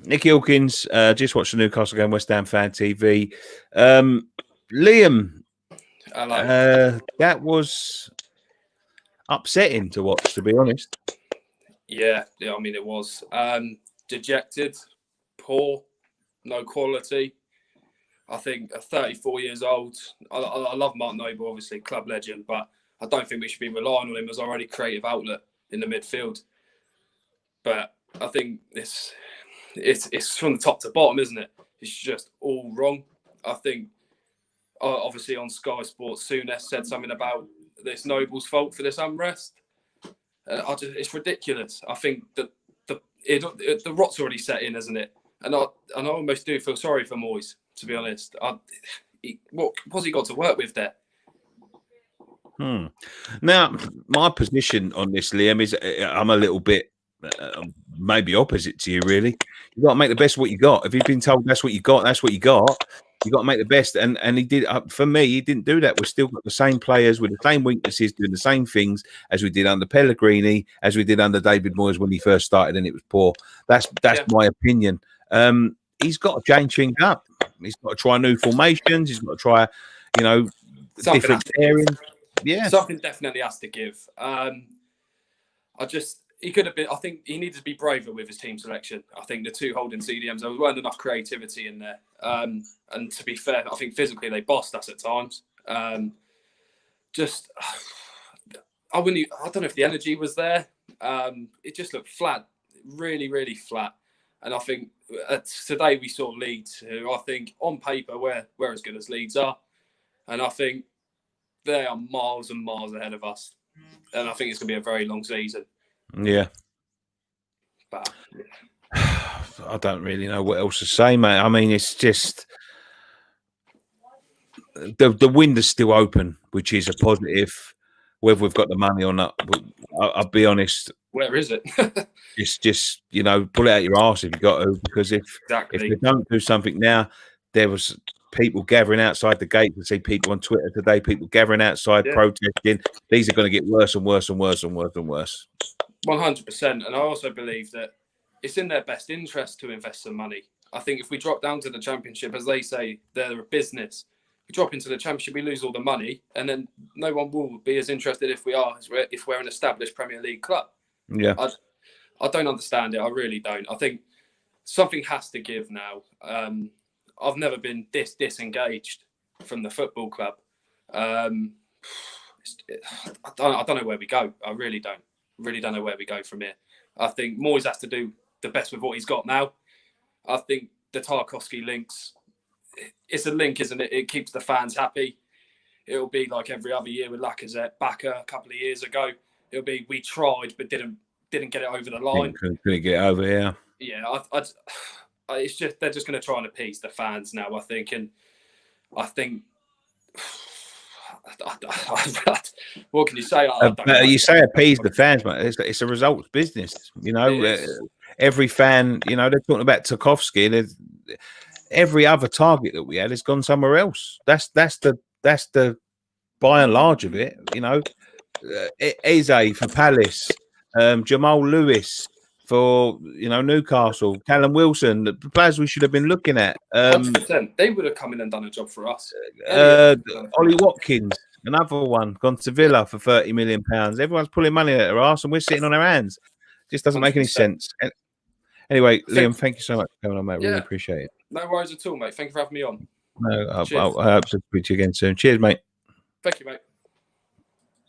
Nicky Hawkins, just watched the Newcastle game, West Ham Fan TV. Liam, that was upsetting to watch, to be honest. Yeah, I mean, it was. Dejected, poor, no quality. I think at 34 years old, I love Mark Noble, obviously, club legend, but I don't think we should be relying on him as our only creative outlet in the midfield. But I think it's from the top to bottom, isn't it? It's just all wrong. I think, obviously, on Sky Sports, Souness said something about it's Noble's fault for this unrest. It's ridiculous. I think that the rot's already set in, isn't it? And I almost do feel sorry for Moyes, to be honest. What's he got to work with there? Now, my position on this, Liam, is I'm a little bit maybe opposite to you, really. You've got to make the best of what you got. If you've been told that's what you got, that's what you got. You've got to make the best. And he did. For me, he didn't do that. We've still got the same players with the same weaknesses, doing the same things as we did under Pellegrini, as we did under David Moyes when he first started, and it was poor. That's my opinion. He's got to change things up. He's got to try new formations. He's got to try, different pairings. Yeah, something definitely has to give. He could have been. I think he needed to be braver with his team selection. I think the two holding CDMs, there weren't enough creativity in there. And to be fair, I think physically they bossed us at times. I don't know if the energy was there. It just looked flat, really, really flat. And I think today we saw Leeds, who I think on paper we're as good as Leeds are, and I think they are miles and miles ahead of us. And I think it's going to be a very long season. Yeah. But I don't really know what else to say, mate. I mean, it's just the window's still open, which is a positive. Whether we've got the money or not, I'll be honest. Where is it? just pull it out your arse if you got to, because if they don't do something now, there was people gathering outside the gate. To see people on Twitter today, people gathering outside protesting. These are going to get worse and worse and worse and worse and worse. 100%. And I also believe that it's in their best interest to invest some money. I think if we drop down to the Championship, as they say, they're a business. We drop into the Championship, we lose all the money, and then no one will be as interested if we're an established Premier League club. Yeah, I don't understand it. I really don't. I think something has to give now. I've never been this disengaged from the football club. I don't know where we go. I really don't. Really don't know where we go from here. I think Moyes has to do the best with what he's got now. I think the Tarkowski links, it's a link, isn't it? It keeps the fans happy. It'll be like every other year with Lacazette, Baka a couple of years ago. It'll be we tried but didn't get it over the line. Couldn't get over, yeah. Yeah, it's just they're just going to try and appease the fans now, I think, and I think. What can you say? You say appease the fans, mate. It's a results business. Every fan, they're talking about Tarkowski. Every other target that we had has gone somewhere else. That's the by and large of it. Eze for Palace, Jamal Lewis for Newcastle, Callum Wilson, the players we should have been looking at. 100%. They would have come in and done a job for us. Ollie Watkins, another one, gone to Villa for £30 million. Everyone's pulling money out of their arse and we're sitting on our hands. Just doesn't make any sense. Anyway, Liam, thank you so much for coming on, mate. Really appreciate it. No worries at all, mate. Thank you for having me on. No, I hope to speak to you again soon. Cheers, mate. Thank you, mate.